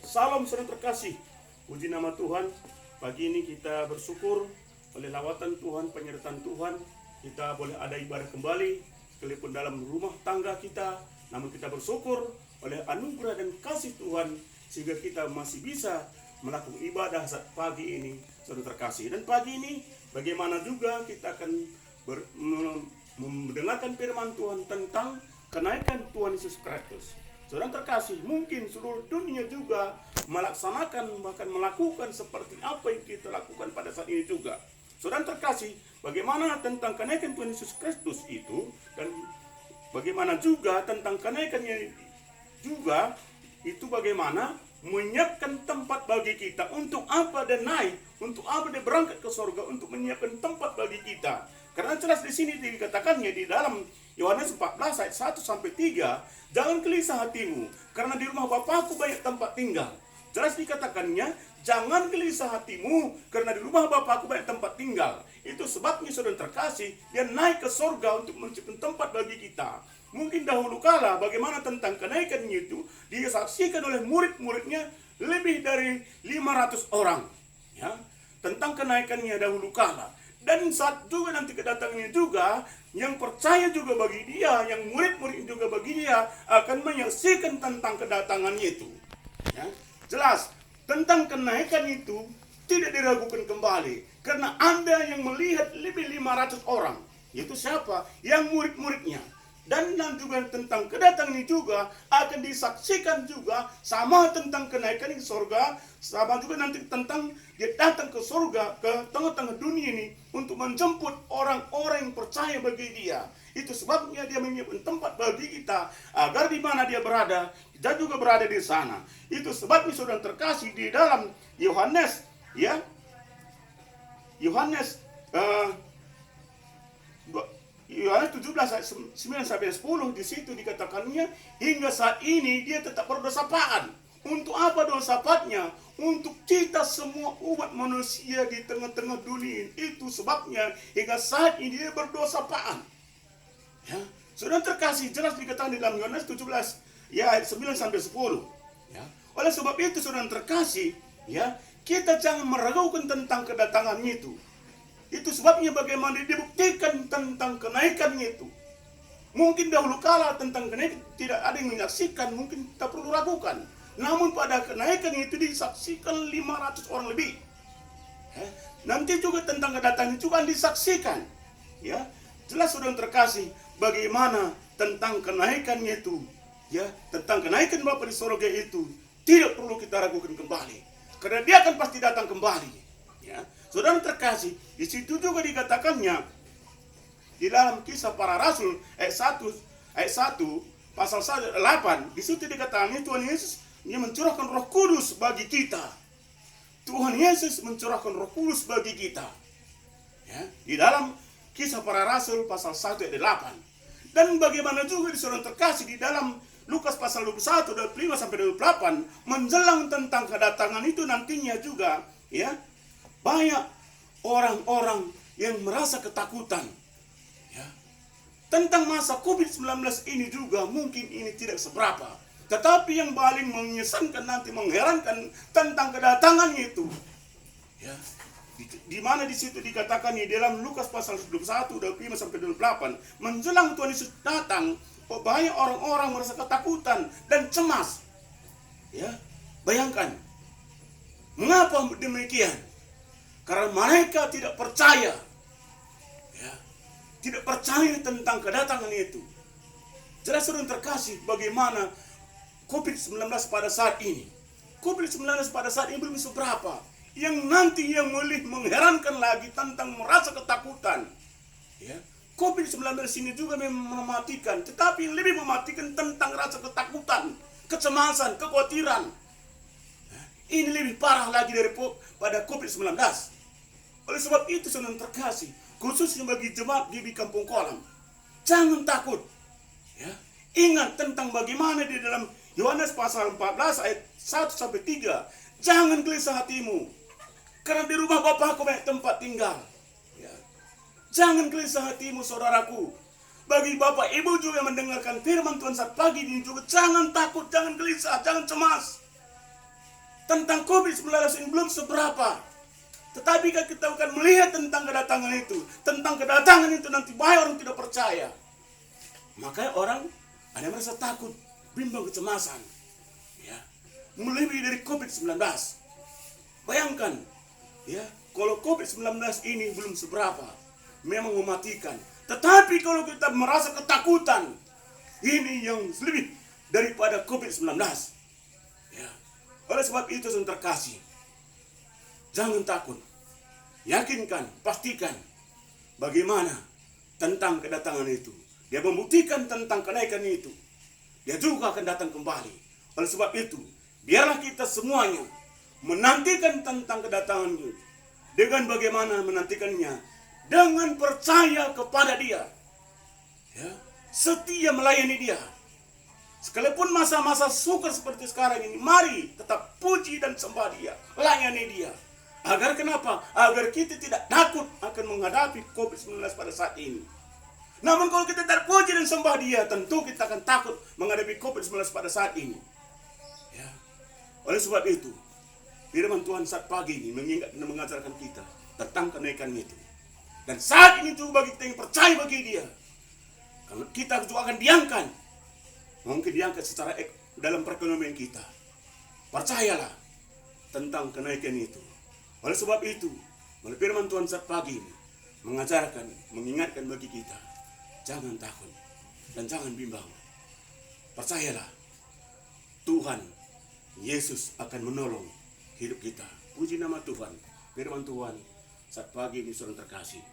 Salam saudara terkasih. Puji nama Tuhan. Pagi ini kita bersyukur oleh lawatan Tuhan, penyertaan Tuhan. Kita boleh ada ibadah kembali, sekalipun dalam rumah tangga kita. Namun kita bersyukur oleh anugerah dan kasih Tuhan, sehingga kita masih bisa melakukan ibadah saat pagi ini, saudara terkasih. Dan pagi ini, bagaimana juga kita akan mendengarkan firman Tuhan tentang kenaikan Tuhan Yesus Kristus. Saudara terkasih, mungkin seluruh dunia juga melaksanakan, bahkan melakukan seperti apa yang kita lakukan pada saat ini juga. Saudara terkasih, bagaimana tentang kenaikan Tuhan Yesus Kristus itu, dan bagaimana juga tentang kenaikannya juga, itu bagaimana menyiapkan tempat bagi kita. Untuk apa dia naik, untuk apa dia berangkat ke surga, untuk menyiapkan tempat bagi kita. Karena jelas di sini dikatakannya di dalam Yohanes 14 ayat 1 sampai 3, jangan gelisah hatimu, karena di rumah Bapakku banyak tempat tinggal. Jelas dikatakannya, jangan gelisah hatimu, karena di rumah Bapakku banyak tempat tinggal. Itu sebabnya saudara terkasih, dia naik ke surga untuk menciptakan tempat bagi kita. Mungkin dahulu kala bagaimana tentang kenaikannya itu disaksikan oleh murid-muridnya lebih dari 500 orang, ya, tentang kenaikannya dahulu kala. Dan saat juga nanti kedatangannya juga, yang percaya juga bagi dia, yang murid-murid juga bagi dia, akan menyaksikan tentang kedatangannya itu, ya. Jelas tentang kenaikan itu tidak diragukan kembali, karena Anda yang melihat lebih 500 orang, itu siapa? Yang murid-muridnya. Dan juga tentang kedatangan juga akan disaksikan juga, sama tentang kenaikan di surga, sama juga nanti tentang dia datang ke surga, ke tengah-tengah dunia ini untuk menjemput orang-orang yang percaya bagi dia. Itu sebabnya dia menyiapkan tempat bagi kita, agar di mana dia berada, kita juga berada di sana. Itu sebabnya saudara terkasih di dalam Yohanes, ya, Yohanes 17 ayat 9 sampai 10, di situ dikatakannya, hingga saat ini dia tetap berdosa paan. Untuk apa dosa paatnya? Untuk kita semua umat manusia di tengah-tengah dunia. Itu sebabnya hingga saat ini dia berdosa paan. Ya, saudara terkasih, jelas dikatakan di dalam Yohanes 17 ya ayat 9 sampai 10. Ya. Oleh sebab itu saudara terkasih, ya, kita jangan meragukan tentang kedatangannya itu. Itu sebabnya bagaimana dibuktikan tentang kenaikannya itu. Mungkin dahulu kala tentang kenaikan tidak ada yang menyaksikan, mungkin tak perlu ragukan. Namun pada kenaikan itu disaksikan 500 orang lebih. Nanti juga tentang kedatangan juga disaksikan. Ya, jelas saudara terkasih, bagaimana tentang kenaikannya itu. Ya, tentang kenaikan Bapa di surga itu tidak perlu kita ragukan kembali, karena dia akan pasti datang kembali. Ya. Saudara terkasih, di situ juga dikatakannya di dalam Kisah Para Rasul ayat 1 pasal 8, di situ dikatakan Tuhan Yesus dia mencurahkan Roh Kudus bagi kita. Tuhan Yesus mencurahkan Roh Kudus bagi kita. Ya, di dalam Kisah Para Rasul pasal 1 ayat 8. Dan bagaimana juga di saudara terkasih di dalam Lukas pasal 21 ayat 5 sampai 28, menjelang tentang kedatangan itu nantinya juga, ya, banyak orang-orang yang merasa ketakutan, ya, tentang masa COVID-19 ini juga. Mungkin ini tidak seberapa, tetapi yang paling mengesankan nanti, mengherankan tentang kedatangannya itu, ya, di mana di situ dikatakan di dalam Lukas pasal 21 ayat 5 sampai 28, menjelang Tuhan Yesus datang, banyak orang-orang merasa ketakutan dan cemas. Ya, bayangkan mengapa demikian? Karena mereka tidak percaya, ya, tidak percaya tentang kedatangan itu. Jelas saudara terkasih, bagaimana COVID-19 pada saat ini. COVID-19 pada saat ini belum seberapa. Yang nanti yang mulai mengherankan lagi tentang merasa ketakutan. Ya, COVID-19 ini juga mematikan, tetapi yang lebih mematikan tentang rasa ketakutan, kecemasan, kekhawatiran. Ini lebih parah lagi daripada COVID-19. Oleh sebab itu saudara terkasih, khususnya bagi jemaat di Kampung Kolam, jangan takut. Ya, ingat tentang bagaimana di dalam Yohanes pasal 14 ayat 1 sampai 3, jangan gelisah hatimu, karena di rumah Bapakku banyak tempat tinggal. Ya. Jangan gelisah hatimu saudaraku. Bagi Bapak Ibu juga yang mendengarkan firman Tuhan saat pagi ini juga, jangan takut, jangan gelisah, jangan cemas. tentang COVID-19 ini belum seberapa. Tetapi kan kita akan melihat tentang kedatangan itu. Tentang kedatangan itu nanti banyak orang tidak percaya. Makanya orang ada yang merasa takut, bimbang, kecemasan. Ya, melebihi dari COVID-19. Bayangkan, ya, kalau COVID-19 ini belum seberapa, memang mematikan. Tetapi kalau kita merasa ketakutan, ini yang lebih daripada COVID-19. Ya. Oleh sebab itu, saudara terkasih, jangan takut. Yakinkan, pastikan bagaimana tentang kedatangan itu. Dia membuktikan tentang kenaikan itu. Dia juga akan datang kembali. Oleh sebab itu, biarlah kita semuanya menantikan tentang kedatangan itu. Dengan bagaimana menantikannya? Dengan percaya kepada Dia. Ya, setia melayani Dia. Sekalipun masa-masa sukar seperti sekarang ini, mari tetap puji dan sembah Dia, layani Dia. Agar kenapa? Agar kita tidak takut akan menghadapi COVID-19 pada saat ini. Namun kalau kita tidak puji dan sembah Dia, tentu kita akan takut menghadapi COVID-19 pada saat ini. Ya. Oleh sebab itu, firman Tuhan saat pagi ini mengingat dan mengajarkan kita tentang kenaikan itu. Dan saat ini juga bagi kita yang percaya bagi Dia, karena kita juga akan diangkat. Mungkin diangkat secara dalam perekonomian kita. Percayalah tentang kenaikan itu. Oleh sebab itu, melalui firman Tuhan saat pagi ini mengajarkan, mengingatkan bagi kita, jangan takut dan jangan bimbang. Percayalah, Tuhan Yesus akan menolong hidup kita. Puji nama Tuhan. Firman Tuhan saat pagi ini, saudara terkasih,